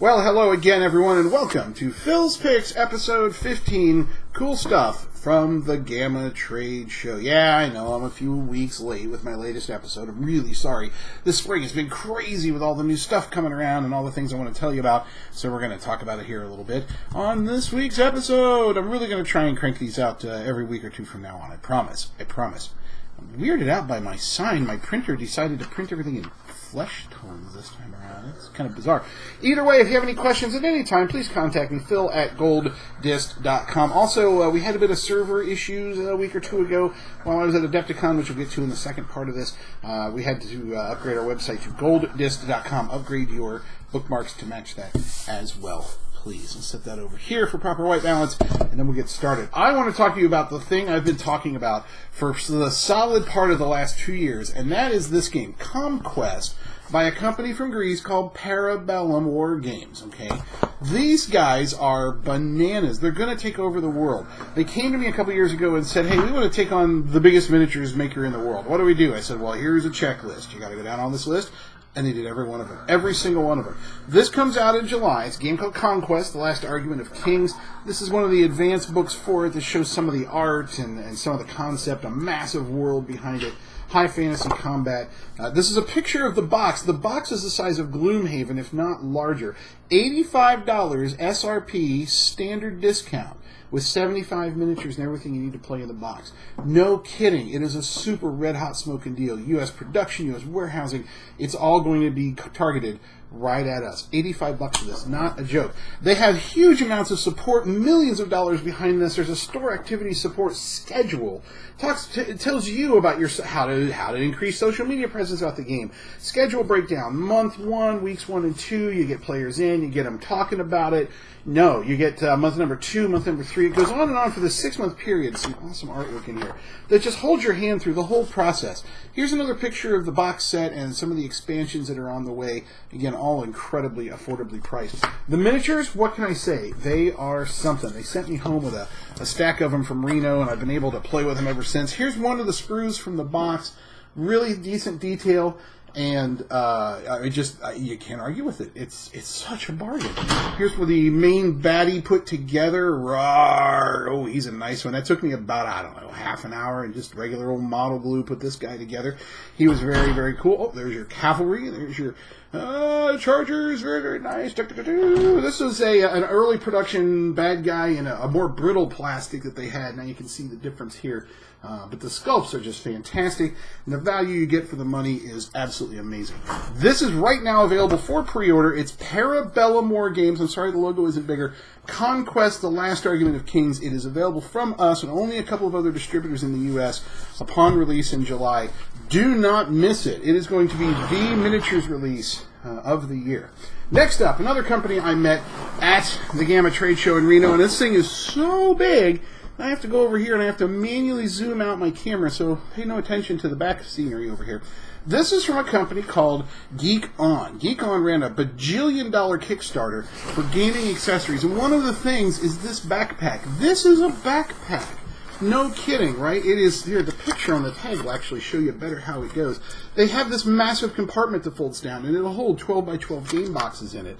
Well, hello again, everyone, and welcome to Phil's Picks, episode 15, cool stuff from the GAMA trade show. Yeah, I know, I'm a few weeks late with my latest episode. I'm really sorry. This spring has been crazy with all the new stuff coming around and all the things I want to tell you about, so we're going to talk about it here a little bit on this week's episode. I'm really going to try and crank these out every week or two from now on, I promise. I'm weirded out by my sign. My printer decided to print everything in flesh tones this time around. It's kind of bizarre. Either way, if you have any questions at any time, please contact me, phil@golddisc.com. Also, we had a bit of server issues a week or two ago while I was at Adepticon, which we'll get to in the second part of this. We had to upgrade our website to golddisc.com. Upgrade your bookmarks to match that as well, please. And set that over here for proper white balance, and then we'll get started. I want to talk to you about the thing I've been talking about for the solid part of the last 2 years, and that is this game, Conquest, by a company from Greece called Parabellum War Games, okay? These guys are bananas. They're going to take over the world. They came to me a couple years ago and said, hey, we want to take on the biggest miniatures maker in the world. What do we do? I said, well, here's a checklist. You got to go down on this list. And they did every one of them. Every single one of them. This comes out in July. It's a game called Conquest, The Last Argument of Kings. This is one of the advanced books for it that shows some of the art and some of the concept, a massive world behind it. High fantasy combat. This is a picture of the box. The box is the size of Gloomhaven, if not larger. $85 SRP standard discount, with 75 miniatures and everything you need to play in the box. No kidding. It is a super red-hot smoking deal. U.S. production, U.S. warehousing. It's all going to be targeted right at us. $85 for this. Not a joke. They have huge amounts of support, millions of dollars behind this. There's a store activity support schedule. It tells you about how to increase social media presence about the game. Schedule breakdown. Month 1, weeks 1 and 2, you get players in, you get them talking about it. No, you get month number 2, month number 3. It goes on and on for the 6-month period. Some awesome artwork in here that just holds your hand through the whole process. Here's another picture of the box set and some of the expansions that are on the way. Again, all incredibly affordably priced. The miniatures, what can I say? They are something. They sent me home with a stack of them from Reno, and I've been able to play with them ever since. Here's one of the sprues from the box. Really decent detail. And you can't argue with it. It's such a bargain. Here's where the main baddie put together. Rawr. Oh, he's a nice one. That took me about, I don't know, half an hour and just regular old model glue put this guy together. He was very, very cool. Oh, there's your cavalry. There's your chargers. Very, very nice. This is an early production bad guy in a more brittle plastic that they had. Now you can see the difference here. But the sculpts are just fantastic, and the value you get for the money is absolutely amazing. This is right now available for pre-order. It's Parabellum War Games. I'm sorry the logo isn't bigger. Conquest, The Last Argument of Kings. It is available from us and only a couple of other distributors in the U.S. upon release in July. Do not miss it. It is going to be the miniatures release of the year. Next up, another company I met at the GAMA trade show in Reno, and this thing is so big, I have to go over here and I have to manually zoom out my camera, so pay no attention to the back scenery over here. This is from a company called Geek On. Geek On ran a bajillion-dollar Kickstarter for gaming accessories, and one of the things is this backpack. This is a backpack. No kidding, right? It is, here, the picture on the tag will actually show you better how it goes. They have this massive compartment that folds down, and it'll hold 12 by 12 game boxes in it.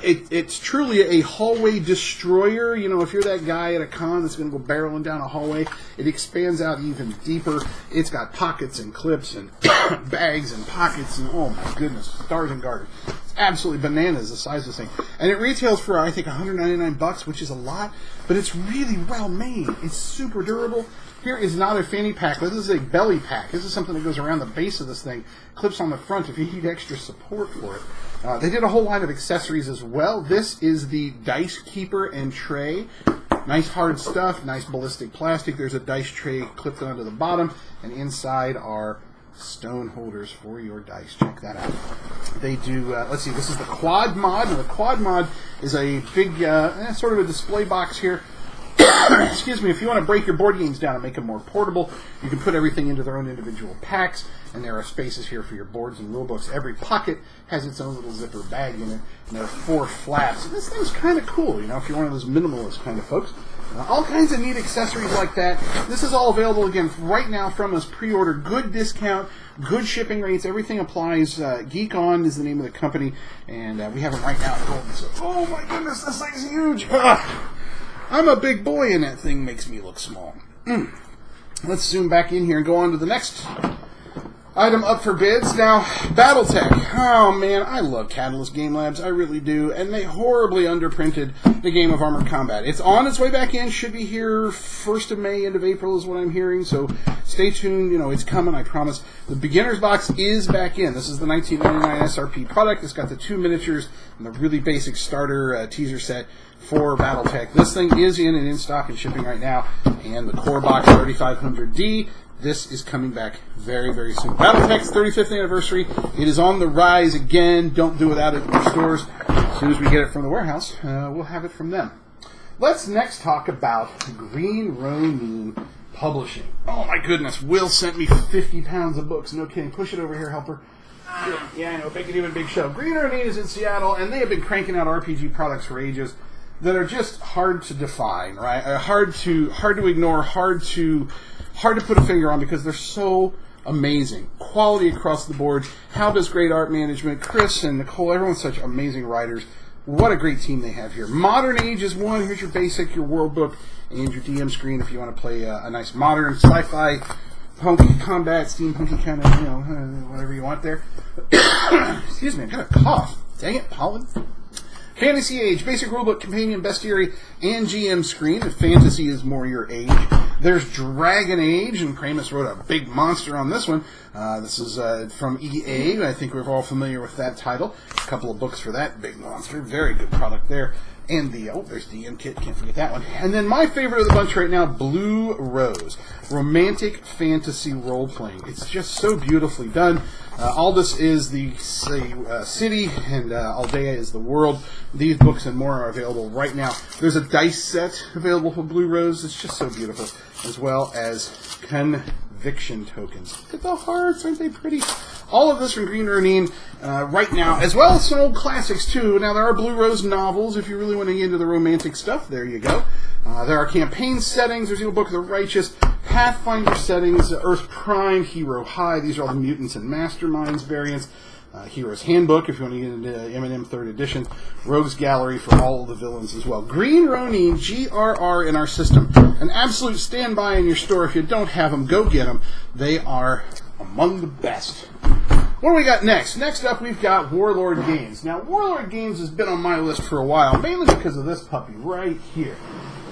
It's truly a hallway destroyer. You know, if you're that guy at a con that's going to go barreling down a hallway, it expands out even deeper. It's got pockets and clips and bags and pockets and, oh my goodness, stars and garters. It's absolutely bananas, the size of this thing. And it retails for, I think, $199, which is a lot, but it's really well made. It's super durable. Here is not a fanny pack. This is a belly pack. This is something that goes around the base of this thing, clips on the front if you need extra support for it. They did a whole line of accessories as well. This is the dice keeper and tray. Nice hard stuff, nice ballistic plastic. There's a dice tray clipped onto the bottom, and inside are stone holders for your dice. Check that out. They do, let's see, this is the Quad Mod. Now, the Quad Mod is a big, sort of a display box here. Excuse me, if you want to break your board games down and make them more portable, you can put everything into their own individual packs, and there are spaces here for your boards and rule books. Every pocket has its own little zipper bag in it, and there are 4 flaps. And this thing's kind of cool, you know, if you're one of those minimalist kind of folks. All kinds of neat accessories like that. This is all available, again, right now from us, pre-order. Good discount, good shipping rates, everything applies. Geek On is the name of the company, and we have them right now at Golden. So, oh my goodness, this thing's huge. I'm a big boy, and that thing makes me look small. Let's zoom back in here and go on to the next item up for bids. Now, Battletech. Oh, man, I love Catalyst Game Labs. I really do. And they horribly underprinted the game of Armored Combat. It's on its way back in. Should be here 1st of May, end of April is what I'm hearing. So stay tuned. You know, it's coming, I promise. The beginner's box is back in. This is the $19.99 SRP product. It's got the 2 miniatures and the really basic starter teaser set for Battletech. This thing is in and in stock and shipping right now. And the core box 3500D. This is coming back very, very soon. Battletech's 35th anniversary. It is on the rise again. Don't do without it in your stores. As soon as we get it from the warehouse, we'll have it from them. Let's next talk about Green Ronin Publishing. Oh my goodness, Will sent me 50 pounds of books. No kidding. Push it over here, helper. Yeah, I know. Make it even big show. Green Ronin is in Seattle, and they have been cranking out RPG products for ages that are just hard to define, right? Hard to ignore, hard to put a finger on because they're so amazing. Quality across the board. Hal does great art management. Chris and Nicole, everyone's such amazing writers. What a great team they have here. Modern Age is one. Here's your basic, your world book, and your DM screen if you want to play a nice modern sci-fi, punk combat, steampunky kind of, you know, whatever you want there. Excuse me, I've got a cough. Dang it, pollen. Fantasy Age, basic rulebook, companion, bestiary, and GM screen. If fantasy is more your age. There's Dragon Age, and Pramus wrote a big monster on this one. This is from EA. I think we're all familiar with that title. A couple of books for that big monster. Very good product there. And there's DM Kit, can't forget that one. And then my favorite of the bunch right now, Blue Rose. Romantic fantasy role-playing. It's just so beautifully done. Aldous is the city, and Aldea is the world. These books and more are available right now. There's a dice set available for Blue Rose. It's just so beautiful. As well as conviction tokens. Look at the hearts, aren't they pretty? All of this from Green Ronin right now, as well as some old classics, too. Now, there are Blue Rose novels. If you really want to get into the romantic stuff, there you go. There are campaign settings. There's the Book of the Righteous, Pathfinder settings, Earth Prime, Hero High. These are all the Mutants and Masterminds variants. Hero's Handbook, if you want to get into M&M 3rd Edition. Rogues Gallery for all of the villains as well. Green Ronin, GRR in our system. An absolute standby in your store. If you don't have them, go get them. They are among the best. What do we got next? Next up, we've got Warlord Games. Now, Warlord Games has been on my list for a while, mainly because of this puppy right here.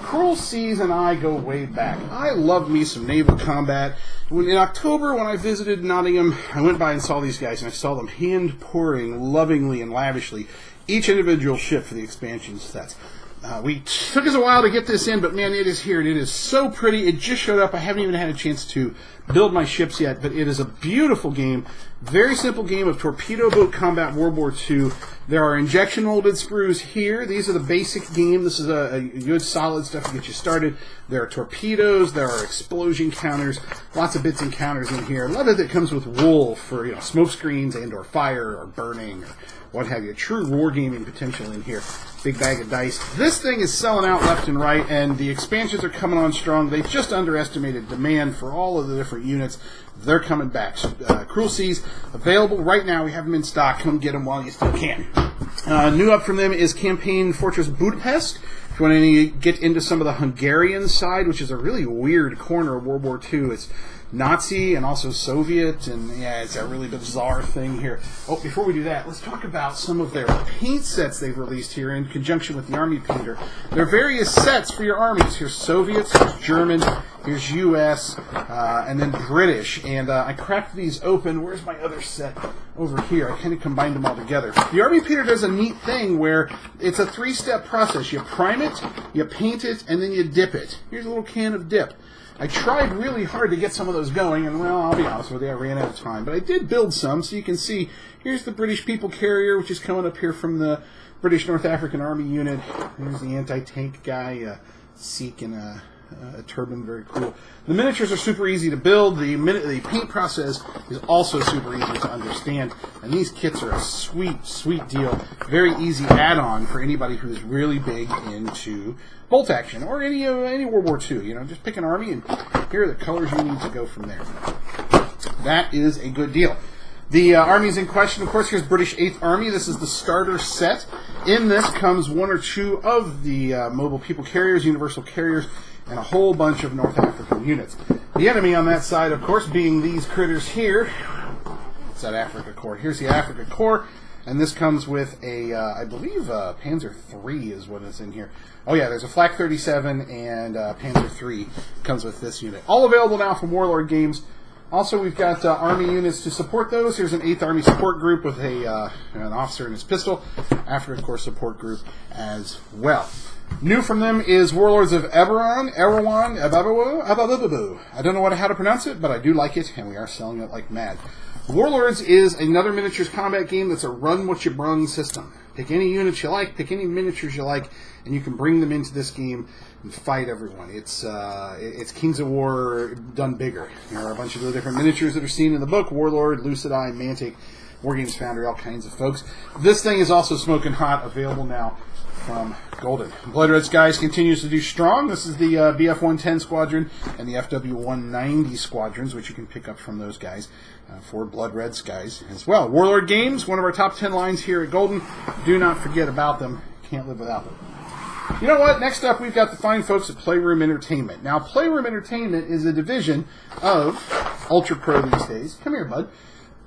Cruel Seas and I go way back. I love me some naval combat. In October, when I visited Nottingham, I went by and saw these guys, and I saw them hand-pouring lovingly and lavishly each individual ship for the expansion sets. We took us a while to get this in, but man, it is here, and it is so pretty. It just showed up. I haven't even had a chance to build my ships yet, but it is a beautiful game. Very simple game of torpedo boat combat World War II. There are injection molded sprues here. These are the basic game. This is a good solid stuff to get you started. There are torpedoes. There are explosion counters. Lots of bits and counters in here. A lot of it comes with wool for smoke screens and or fire or burning or what have you. True wargaming potential in here. Big bag of dice. This thing is selling out left and right, and the expansions are coming on strong. They just underestimated demand for all of the different units. They're coming back. Cruel Seas, available right now. We have them in stock. Come get them while you still can. New up from them is Campaign Fortress Budapest. If you want to get into some of the Hungarian side, which is a really weird corner of World War II, it's Nazi and also Soviet, and yeah, it's a really bizarre thing here. Oh, before we do that, let's talk about some of their paint sets they've released here in conjunction with the Army Painter. There are various sets for your armies. Here's Soviet, here's German, here's U.S., and then British. And I cracked these open. Where's my other set? Over here. I kind of combined them all together. The Army Painter does a neat thing where it's a 3-step process. You prime it, you paint it, and then you dip it. Here's a little can of dip. I tried really hard to get some of those going, and, well, I'll be honest with you, I ran out of time. But I did build some, so you can see, here's the British People Carrier, which is coming up here from the British North African Army unit. There's the anti-tank guy, Sikh in a turban, very cool. The miniatures are super easy to build. The paint process is also super easy to understand. And these kits are a sweet, sweet deal. Very easy add-on for anybody who's really big into bolt action or any World War II. Just pick an army and here are the colors you need to go from there. That is a good deal. The armies in question, of course, here's British 8th Army. This is the starter set. In this comes one or two of the mobile people carriers, universal carriers, and a whole bunch of North African units. The enemy on that side, of course, being these critters here. It's that Africa Corps. Here's the Africa Corps, and this comes with a, I believe, Panzer III is what is in here. Oh yeah, there's a Flak 37 and Panzer III comes with this unit. All available now from Warlord Games. Also, we've got Army units to support those. Here's an 8th Army support group with an officer and his pistol. Africa Corps support group as well. New from them is Warlords of Erewhon. I don't know how to pronounce it, but I do like it, and we are selling it like mad. Warlords is another miniatures combat game that's a run-what-you-brung system. Pick any units you like, pick any miniatures you like, and you can bring them into this game and fight everyone. It's Kings of War done bigger. There are a bunch of the different miniatures that are seen in the book: Warlord, Lucid Eye, Mantic, Wargames Foundry, all kinds of folks. This thing is also smoking hot, available now from Golden. Blood Red Skies continues to do strong. This is the BF-110 Squadron and the FW-190 Squadrons, which you can pick up from those guys for Blood Red Skies as well. Warlord Games, one of our top 10 lines here at Golden. Do not forget about them. Can't live without them. You know what? Next up, we've got the fine folks at Playroom Entertainment. Now, Playroom Entertainment is a division of Ultra Pro these days. Come here, bud.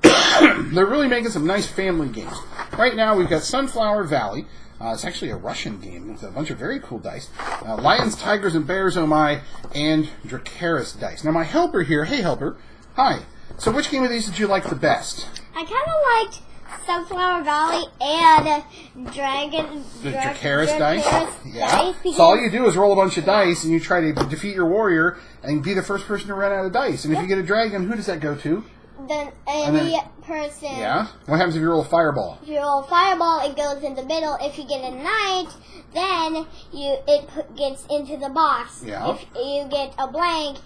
They're really making some nice family games. Right now, we've got Sunflower Valley. It's actually a Russian game with a bunch of very cool dice. Lions, Tigers, and Bears, oh my, and Dracaris dice. Now, my helper here, hey helper, hi. So which game of these did you like the best? I kind of liked Sunflower Valley and The Dracaris dice? Yeah. So all you do is roll a bunch of dice and you try to defeat your warrior and be the first person to run out of dice. And if you get a dragon, who does that go to? Then any person. Yeah? What happens if you roll a fireball? If you roll a fireball, it goes in the middle. If you get a knight, then it gets into the box. Yeah. If you get a blank,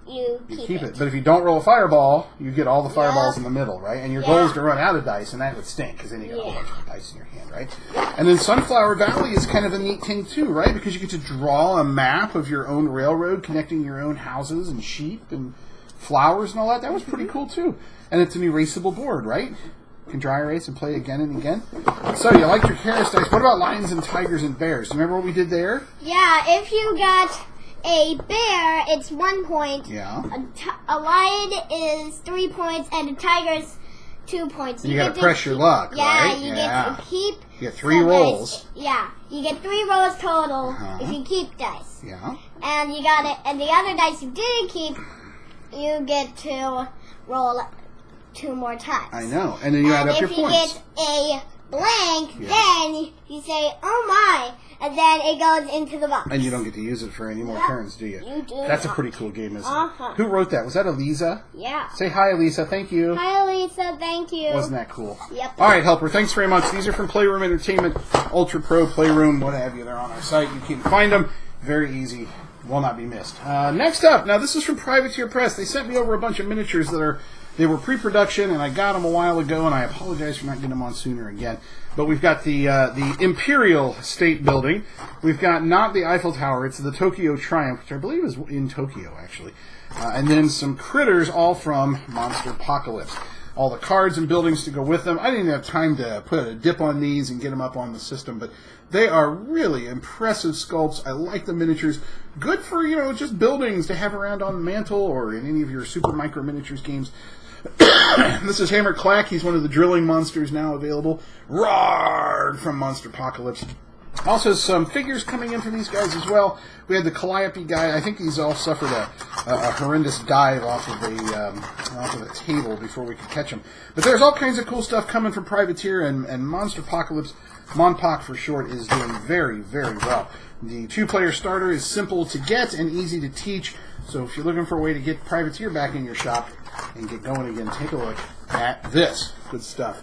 you keep it. But if you don't roll a fireball, you get all the fireballs in the middle, right? And your goal is to run out of dice, and that would stink, because then you got a whole bunch of dice in your hand, right? And then Sunflower Valley is kind of a neat thing, too, right? Because you get to draw a map of your own railroad, connecting your own houses and sheep and flowers and all that. That was pretty cool, too. And it's an erasable board, right? You can dry erase and play again and again. So, you like your Dracaris dice. What about Lions and Tigers and Bears? Remember what we did there? Yeah, if you got a bear, it's 1 point. Yeah. A lion is 3 points, and a tiger is 2 points. You got to press your luck, right? You get to keep. You get 3 rolls. You get 3 rolls total if you keep dice. Yeah. And you got it. And the other dice you didn't keep, you get to roll 2 more times. I know. And then you add up your points. If you get a blank, then you say, oh my, and then it goes into the box. And you don't get to use it for any more turns, do you? You do. That's a pretty cool game, isn't it? Who wrote that? Was that Elisa? Yeah. Say hi, Elisa. Thank you. Hi, Elisa. Thank you. Wasn't that cool? Yep. All right, Helper. Thanks very much. These are from Playroom Entertainment, Ultra Pro, Playroom, what have you. They're on our site. You can find them. Very easy. Will not be missed. Next up, now this is from Privateer Press. They sent me over a bunch of miniatures they were pre-production, and I got them a while ago, and I apologize for not getting them on sooner again. But we've got the Imperial State Building. We've got not the Eiffel Tower, it's the Tokyo Triumph, which I believe is in Tokyo, actually. And then some critters, all from Monster Apocalypse. All the cards and buildings to go with them. I didn't have time to put a dip on these and get them up on the system, but they are really impressive sculpts. I like the miniatures. Good for, just buildings to have around on the mantle or in any of your Super Micro Miniatures games. This is Hammer Clack. He's one of the drilling monsters now available. Roar from Monster Apocalypse. Also, some figures coming in from these guys as well. We had the Calliope guy. I think he's all suffered a horrendous dive off of a table before we could catch him. But there's all kinds of cool stuff coming from Privateer, and Monster Apocalypse, Monpoc for short, is doing very, very well. The 2-player starter is simple to get and easy to teach. So if you're looking for a way to get Privateer back in your shop and get going again, take a look at this. Good stuff.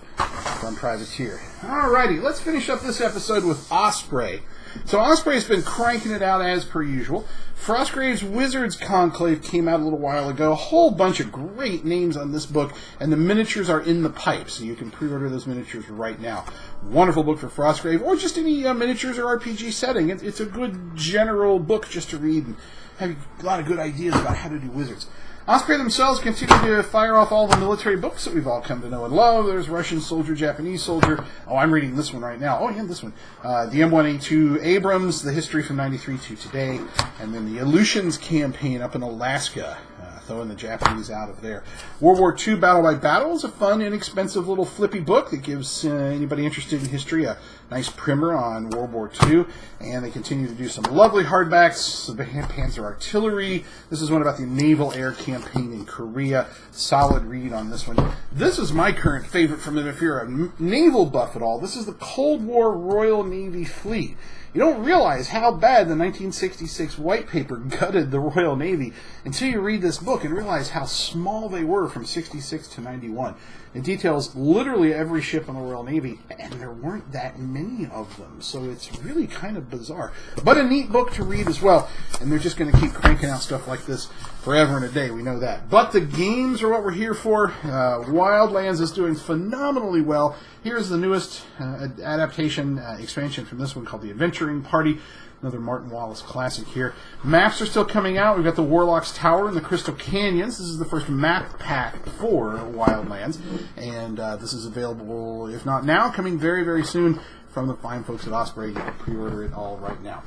from Privateer. Alrighty, let's finish up this episode with Osprey. So Osprey's been cranking it out as per usual. Frostgrave's Wizards Conclave came out a little while ago. A whole bunch of great names on this book, and the miniatures are in the pipe, so you can pre-order those miniatures right now. Wonderful book for Frostgrave, or just any miniatures or RPG setting. It's a good general book just to read and have a lot of good ideas about how to do wizards. Osprey themselves continue to fire off all the military books that we've all come to know and love. There's Russian Soldier, Japanese Soldier. Oh, I'm reading this one right now. Oh, yeah, this one. The M1A2 Abrams, the history from 93 to today. And then the Aleutians campaign up in Alaska, throwing the Japanese out of there. World War II Battle by Battle is a fun, inexpensive little flippy book that gives anybody interested in history a nice primer on World War II. And they continue to do some lovely hardbacks, the Panzer Artillery. This is one about the Naval Air Campaign in Korea. Solid read on this one. This is my current favorite from them if you're a naval buff at all. This is the Cold War Royal Navy Fleet. You don't realize how bad the 1966 white paper gutted the Royal Navy until you read this book and realize how small they were from 66 to 91. It details literally every ship in the Royal Navy, and there weren't that many of them, so it's really kind of bizarre. But a neat book to read as well, and they're just going to keep cranking out stuff like this forever and a day, we know that. But the games are what we're here for. Wildlands is doing phenomenally well. Here's the newest adaptation expansion from this one called The Adventuring Party. Another Martin Wallace classic here. Maps are still coming out. We've got the Warlock's Tower and the Crystal Canyons. This is the first map pack for Wildlands. And this is available, if not now, coming very, very soon from the fine folks at Osprey. You can pre-order it all right now.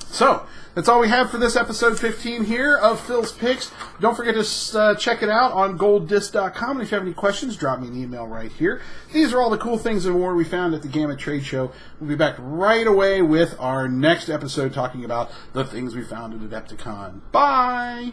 So, that's all we have for this episode 15 here of Phil's Picks. Don't forget to check it out on golddisc.com. And if you have any questions, drop me an email right here. These are all the cool things and more we found at the GAMA Trade Show. We'll be back right away with our next episode talking about the things we found at Adepticon. Bye!